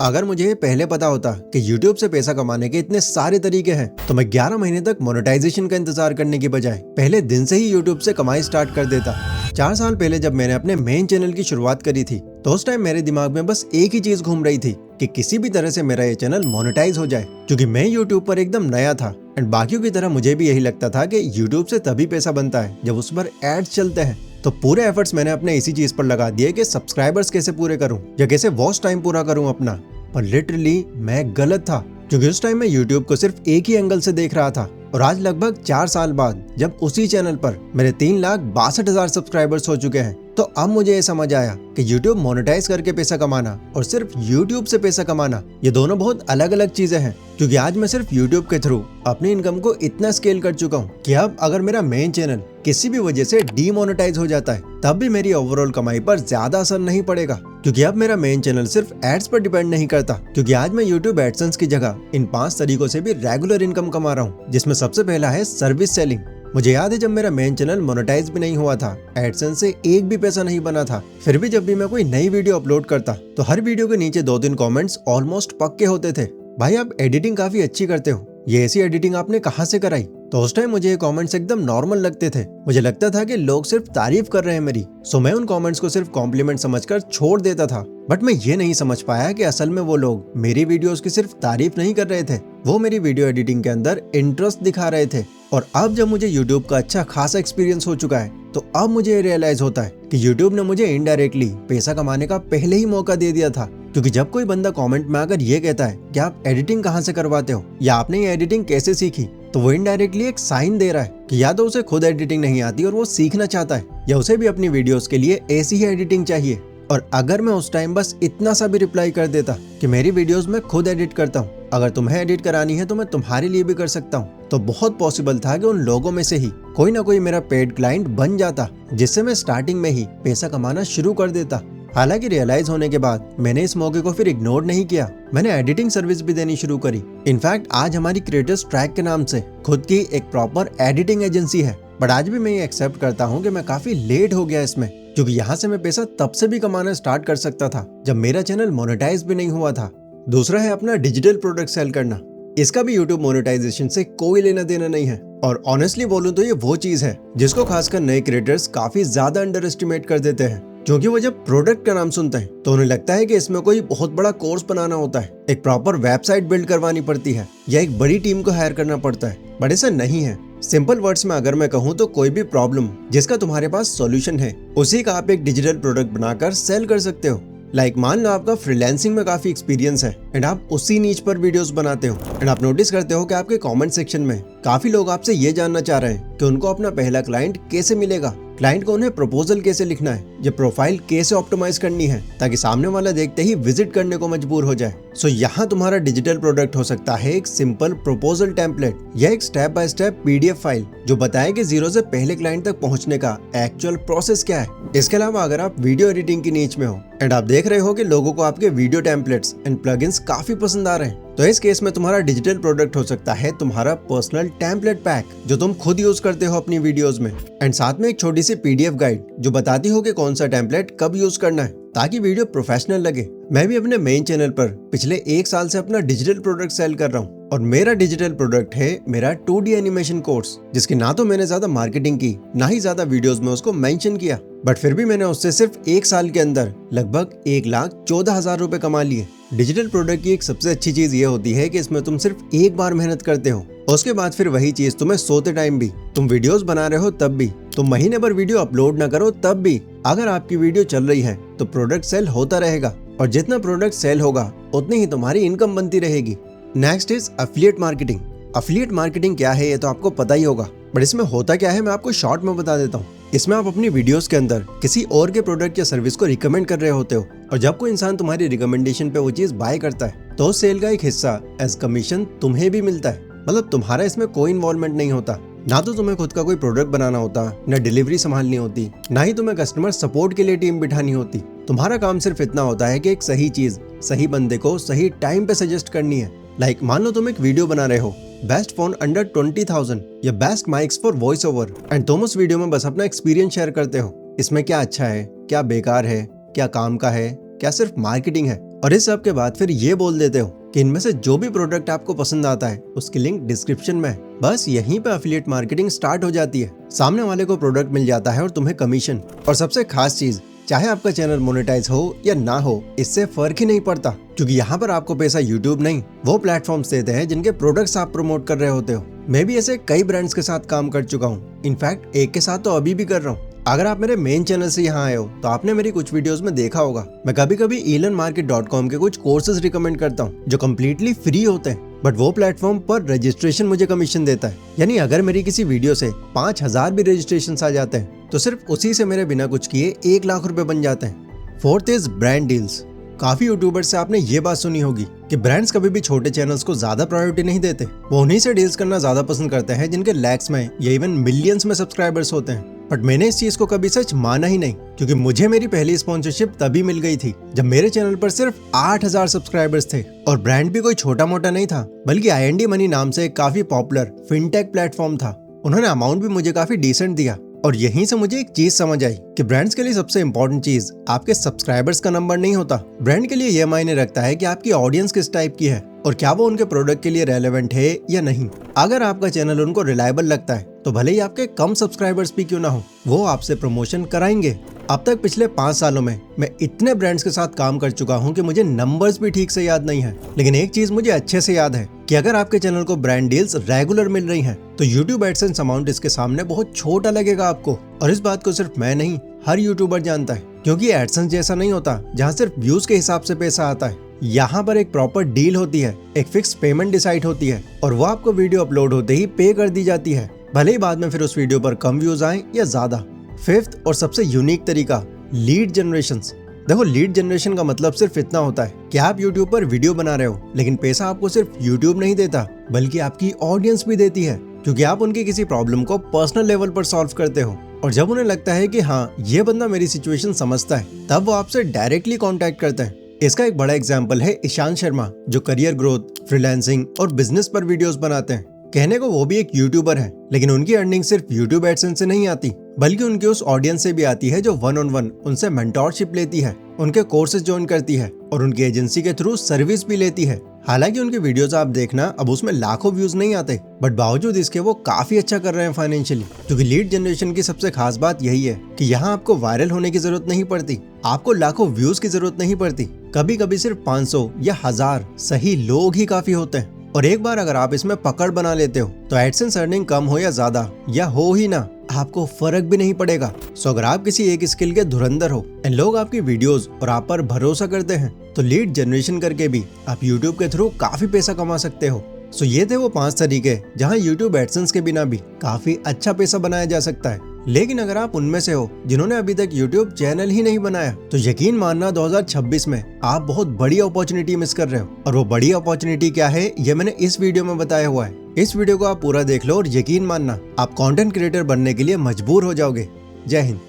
अगर मुझे ये पहले पता होता कि YouTube से पैसा कमाने के इतने सारे तरीके हैं तो मैं 11 महीने तक मोनेटाइजेशन का इंतजार करने की बजाय पहले दिन से ही YouTube से कमाई स्टार्ट कर देता। 4 साल पहले जब मैंने अपने मेन चैनल की शुरुआत करी थी तो उस टाइम मेरे दिमाग में बस एक ही चीज घूम रही थी कि किसी भी तरह से मेरा ये चैनल मोनेटाइज हो जाए, क्योंकि मैं YouTube पर एकदम नया था एंड बाकियों की तरह मुझे भी यही लगता था कि YouTube से तभी पैसा बनता है जब उस पर एड्स चलते हैं। तो पूरे एफर्ट्स मैंने अपने इसी चीज पर लगा दिए कि सब्सक्राइबर्स कैसे पूरे करूं या कैसे वॉच टाइम पूरा करूं अपना। पर लिटरली मैं गलत था, क्योंकि उस टाइम मैं YouTube को सिर्फ एक ही एंगल से देख रहा था। और आज लगभग 4 साल बाद जब उसी चैनल पर मेरे 3,62,000 सब्सक्राइबर्स हो चुके हैं तो अब मुझे ये समझ आया कि YouTube मोनेटाइज करके पैसा कमाना और सिर्फ YouTube से पैसा कमाना ये दोनों बहुत अलग अलग चीजें हैं। क्योंकि आज मैं सिर्फ YouTube के थ्रू अपनी इनकम को इतना स्केल कर चुका हूँ कि अब अगर मेरा मेन चैनल किसी भी वजह से डीमोनेटाइज हो जाता है तब भी मेरी ओवरऑल कमाई पर ज्यादा असर नहीं पड़ेगा, क्योंकि अब मेरा मेन चैनल सिर्फ एड्स पर डिपेंड नहीं करता। क्योंकि आज मैं YouTube एडसेंस की जगह इन 5 तरीकों से भी रेगुलर इनकम कमा रहा हूँ, जिसमें सबसे पहला है सर्विस सेलिंग। मुझे याद है जब मेरा मेन चैनल मोनेटाइज भी नहीं हुआ था, एडसेंस से एक भी पैसा नहीं बना था, फिर भी जब भी मैं कोई नई वीडियो अपलोड करता तो हर वीडियो के नीचे 2-3 कमेंट्स ऑलमोस्ट पक्के होते थे, भाई आप एडिटिंग काफी अच्छी करते हो, ये ऐसी एडिटिंग आपने कहाँ से कराई। तो उस टाइम मुझे ये कमेंट्स एकदम नॉर्मल लगते थे। मुझे लगता था कि लोग सिर्फ तारीफ कर रहे हैं मेरी, सो मैं उन कमेंट्स को सिर्फ कॉम्प्लीमेंट समझकर छोड़ देता था। बट मैं ये नहीं समझ पाया कि असल में वो लोग मेरी वीडियोस की सिर्फ तारीफ नहीं कर रहे थे, वो मेरी वीडियो एडिटिंग के अंदर इंटरेस्ट दिखा रहे थे। और अब जब मुझे YouTube का अच्छा खासा एक्सपीरियंस हो चुका है तो अब मुझे रियलाइज होता है कि YouTube ने मुझे इनडायरेक्टली पैसा कमाने का पहले ही मौका दे दिया था। क्योंकि जब कोई बंदा कमेंट में आकर ये कहता है कि आप एडिटिंग कहाँ से करवाते हो या आपने ये एडिटिंग कैसे सीखी, तो वो इनडायरेक्टली एक साइन दे रहा है कि या तो उसे खुद एडिटिंग नहीं आती और वो सीखना चाहता है, या उसे भी अपनी वीडियोस के लिए ऐसी ही एडिटिंग चाहिए। और अगर मैं उस टाइम बस इतना सा भी रिप्लाई कर देता कि मेरी वीडियोस में खुद एडिट करता हूँ, अगर तुम्हें एडिट करानी है तो मैं तुम्हारे लिए भी कर सकता हूँ, तो बहुत पॉसिबल था कि उन लोगों में से ही कोई ना कोई मेरा पेड क्लाइंट बन जाता, जिससे मैं स्टार्टिंग में ही पैसा कमाना शुरू कर देता। हालांकि रियलाइज होने के बाद मैंने इस मौके को फिर इग्नोर नहीं किया, मैंने एडिटिंग सर्विस भी देनी शुरू करी। इनफैक्ट आज हमारी क्रिएटर्स ट्रैक के नाम से खुद की एक प्रॉपर एडिटिंग एजेंसी है। बट आज भी मैं ये एक्सेप्ट करता हूँ कि मैं काफी लेट हो गया इसमें, क्योंकि यहाँ से मैं पैसा तब से भी कमाना स्टार्ट कर सकता था जब मेरा चैनल मोनेटाइज भी नहीं हुआ था। दूसरा है अपना डिजिटल प्रोडक्ट सेल करना। इसका भी YouTube मोनेटाइजेशन से कोई लेना देना नहीं है, और ऑनेस्टली बोलूं तो ये वो चीज है जिसको खासकर नए क्रिएटर्स काफी ज्यादा अंडर एस्टिमेट कर देते हैं। क्योंकि वो जब प्रोडक्ट का नाम सुनते हैं तो उन्हें लगता है कि इसमें कोई बहुत बड़ा कोर्स बनाना होता है, एक प्रॉपर वेबसाइट बिल्ड करवानी पड़ती है या एक बड़ी टीम को हायर करना पड़ता है। बट ऐसा नहीं है। सिंपल वर्ड्स में अगर मैं कहूँ तो कोई भी प्रॉब्लम जिसका तुम्हारे पास सॉल्यूशन है उसी का आप एक डिजिटल प्रोडक्ट बनाकर सेल कर सकते हो। लाइक मान लो आपका फ्रीलांसिंग में काफी एक्सपीरियंस है एंड आप उसी नीच पर वीडियोस बनाते हो एंड आप नोटिस करते हो कि आपके कमेंट सेक्शन में काफी लोग आपसे ये जानना चाह रहे हैं कि उनको अपना पहला क्लाइंट कैसे मिलेगा, क्लाइंट को उन्हें प्रपोजल कैसे लिखना है, ये प्रोफाइल कैसे ऑप्टिमाइज करनी है ताकि सामने वाला देखते ही विजिट करने को मजबूर हो जाए। सो यहाँ तुम्हारा डिजिटल प्रोडक्ट हो सकता है एक सिंपल प्रपोजल टेम्पलेट या एक step by step PDF file जो बताए कि 0 से पहले क्लाइंट तक पहुँचने का एक्चुअल प्रोसेस क्या है। इसके अलावा अगर आप वीडियो एडिटिंग की नीच में हो एंड आप देख रहे हो कि लोगों को आपके वीडियो टेम्पलेट्स एंड प्लगइन्स काफी पसंद आ रहे हैं, तो इस केस में तुम्हारा डिजिटल प्रोडक्ट हो सकता है तुम्हारा पर्सनल टेम्पलेट पैक जो तुम खुद यूज करते हो अपनी वीडियोस में, एंड साथ में एक छोटी सी PDF गाइड जो बताती हो कि कौन सा टेम्पलेट कब यूज करना है ताकि वीडियो प्रोफेशनल लगे। मैं भी अपने मेन चैनल पर पिछले 1 साल से अपना डिजिटल प्रोडक्ट सेल कर रहा हूँ, और मेरा डिजिटल प्रोडक्ट है मेरा 2D एनिमेशन कोर्स, जिसकी ना तो मैंने ज्यादा मार्केटिंग की ना ही ज्यादा वीडियोस में उसको मेंशन किया, बट फिर भी मैंने उससे सिर्फ 1 साल के अंदर लगभग 1,14,000 रुपए कमा लिए। डिजिटल प्रोडक्ट की एक सबसे अच्छी चीज ये होती है कि इसमें तुम सिर्फ एक बार मेहनत करते हो, उसके बाद फिर वही चीज तुम्हें सोते टाइम भी, तुम वीडियोस बना रहे हो तब भी, तुम महीने भर वीडियो अपलोड ना करो तब भी, अगर आपकी वीडियो चल रही है तो प्रोडक्ट सेल होता रहेगा, और जितना प्रोडक्ट सेल होगा उतनी ही तुम्हारी इनकम बनती रहेगी। Next is affiliate marketing. Affiliate marketing क्या है ये तो आपको पता ही होगा, बट इसमें होता क्या है मैं आपको शॉर्ट में बता देता हूँ। इसमें आप अपनी वीडियोस के अंदर किसी और के प्रोडक्ट या सर्विस को रिकमेंड कर रहे होते हो, और जब कोई इंसान तुम्हारी रिकमेंडेशन पे वो चीज बाय करता है तो सेल का एक हिस्सा एज कमीशन तुम्हें भी मिलता है। मतलब तुम्हारा इसमें कोई इन्वॉल्वमेंट नहीं होता, ना तो तुम्हें खुद का कोई प्रोडक्ट बनाना होता, ना डिलीवरी संभालनी होती, ना ही तुम्हें कस्टमर सपोर्ट के लिए टीम बिठानी होती। तुम्हारा काम सिर्फ इतना होता है कि एक सही चीज सही बंदे को सही टाइम पे सजेस्ट करनी है। लाइक मान लो तुम एक वीडियो बना रहे हो बेस्ट फोन अंडर 20,000 या best mics for voice over, and तुम उस वीडियो में बस अपना एक्सपीरियंस शेयर करते हो, इसमें क्या अच्छा है, क्या बेकार है, क्या काम का है, क्या सिर्फ मार्केटिंग है। और इस सब के बाद फिर ये बोल देते हो कि इनमें से जो भी प्रोडक्ट आपको पसंद आता है उसकी लिंक डिस्क्रिप्शन में है। बस यहीं पे एफिलिएट मार्केटिंग स्टार्ट हो जाती है। सामने वाले को प्रोडक्ट मिल जाता है और तुम्हें कमीशन। और सबसे खास चीज, चाहे आपका चैनल मोनेटाइज हो या ना हो, इससे फर्क ही नहीं पड़ता, क्योंकि यहाँ पर आपको पैसा यूट्यूब नहीं, वो प्लेटफॉर्म्स देते हैं जिनके प्रोडक्ट्स आप प्रमोट कर रहे होते हो। मैं भी ऐसे कई ब्रांड्स के साथ काम कर चुका हूँ, इनफैक्ट एक के साथ तो अभी भी कर रहा हूँ। अगर आप मेरे मेन चैनल से यहाँ आए हो तो आपने मेरी कुछ वीडियोस में देखा होगा, मैं कभी कभी earnmarket.com के कुछ कोर्सेज रिकमेंड करता हूँ जो कम्प्लीटली फ्री होते हैं, बट वो प्लेटफॉर्म पर रजिस्ट्रेशन मुझे कमीशन देता है। यानी अगर मेरी किसी वीडियो से 5000 भी रजिस्ट्रेशन आ जाते हैं तो सिर्फ उसी से मेरे बिना कुछ किए 1 लाख रुपए बन जाते हैं। Fourth is brand deals. काफी यूट्यूबर्स से आपने ये बात सुनी होगी कि ब्रांड्स कभी भी छोटे चैनल्स को ज्यादा प्रायोरिटी नहीं देते, वो उन्हीं से डील्स करना ज्यादा पसंद करते हैं जिनके लैक्स में या इवन मिलियंस में सब्सक्राइबर्स होते हैं। बट मैंने इस चीज को कभी सच माना ही नहीं, क्योंकि मुझे मेरी पहली स्पॉन्सरशिप तभी मिल गई थी जब मेरे चैनल पर सिर्फ 8000 सब्सक्राइबर्स थे और ब्रांड भी कोई छोटा मोटा नहीं था, बल्कि IND मनी नाम से एक काफी पॉपुलर फिनटेक प्लेटफॉर्म था। उन्होंने अमाउंट भी मुझे काफी डिसेंट दिया और यहीं से मुझे एक चीज समझ आई कि ब्रांड्स के लिए सबसे इंपॉर्टेंट चीज आपके सब्सक्राइबर्स का नंबर नहीं होता। ब्रांड के लिए यह मायने रखता है कि आपकी ऑडियंस किस टाइप की है और क्या वो उनके प्रोडक्ट के लिए रेलेवेंट है या नहीं। अगर आपका चैनल उनको रिलायबल लगता है तो भले ही आपके कम सब्सक्राइबर्स भी क्यों ना हो, वो आपसे प्रमोशन कराएंगे। अब तक पिछले 5 सालों में मैं इतने ब्रांड्स के साथ काम कर चुका हूं कि मुझे नंबर्स भी ठीक से याद नहीं है, लेकिन एक चीज मुझे अच्छे से याद है कि अगर आपके चैनल को ब्रांड डील्स रेगुलर मिल रही हैं तो यूट्यूब एडसेंस अमाउंट इसके सामने बहुत छोटा लगेगा आपको। और इस बात को सिर्फ मैं नहीं, हर यूट्यूबर जानता है, क्योंकि एडसेंस जैसा नहीं होता जहाँ सिर्फ व्यूज के हिसाब से पैसा आता है। यहाँ पर एक प्रॉपर डील होती है, एक फिक्स पेमेंट डिसाइड होती है और वो आपको वीडियो अपलोड होते ही पे कर दी जाती है, भले ही बाद में फिर उस वीडियो पर कम व्यूज आए या ज्यादा। फिफ्थ और सबसे यूनिक तरीका, लीड जनरेशन। देखो, लीड जनरेशन का मतलब सिर्फ इतना होता है कि आप यूट्यूब पर वीडियो बना रहे हो, लेकिन पैसा आपको सिर्फ यूट्यूब नहीं देता बल्कि आपकी ऑडियंस भी देती है, क्योंकि आप उनकी किसी प्रॉब्लम को पर्सनल लेवल पर सॉल्व करते हो। और जब उन्हें लगता है कि हाँ, ये बंदा मेरी सिचुएशन समझता है, तब वो आपसे डायरेक्टली कॉन्टेक्ट करते हैं। इसका एक बड़ा एग्जाम्पल है ईशान शर्मा, जो करियर ग्रोथ, फ्रीलांसिंग और बिजनेस पर वीडियोस बनाते हैं। कहने को वो भी एक यूट्यूबर है, लेकिन उनकी अर्निंग सिर्फ यूट्यूब एडसेंस से नहीं आती, बल्कि उनकी उस ऑडियंस से भी आती है जो 1-on-1 उनसे मेंटोरशिप लेती है, उनके कोर्सेज ज्वाइन करती है और उनकी एजेंसी के थ्रू सर्विस भी लेती है। हालांकि उनकी वीडियोस आप देखना, अब उसमें लाखों व्यूज नहीं आते, बट बावजूद इसके वो काफी अच्छा कर रहे हैं फाइनेंशियली। क्योंकि लीड जनरेशन की सबसे खास बात यही है कि यहाँ आपको वायरल होने की जरूरत नहीं पड़ती, आपको लाखों व्यूज की जरूरत नहीं पड़ती, कभी कभी सिर्फ 500 या 1000 सही लोग ही काफी होते हैं। और एक बार अगर आप इसमें पकड़ बना लेते हो तो एडसेंस अर्निंग कम हो या ज्यादा या हो ही ना, आपको फर्क भी नहीं पड़ेगा। सो अगर आप किसी एक स्किल के धुरंधर हो एंड लोग आपकी वीडियोस और आप पर भरोसा करते हैं, तो लीड जनरेशन करके भी आप यूट्यूब के थ्रू काफी पैसा कमा सकते हो। सो ये थे वो 5 तरीके जहां यूट्यूब एडसेंस के बिना भी काफी अच्छा पैसा बनाया जा सकता है। लेकिन अगर आप उनमें से हो जिन्होंने अभी तक यूट्यूब चैनल ही नहीं बनाया, तो यकीन मानना 2026 में आप बहुत बड़ी अपॉर्चुनिटी मिस कर रहे हो। और वो बड़ी अपॉर्चुनिटी क्या है, ये मैंने इस वीडियो में बताया हुआ है। इस वीडियो को आप पूरा देख लो और यकीन मानना आप कंटेंट क्रिएटर बनने के लिए मजबूर हो जाओगे। जय हिंद।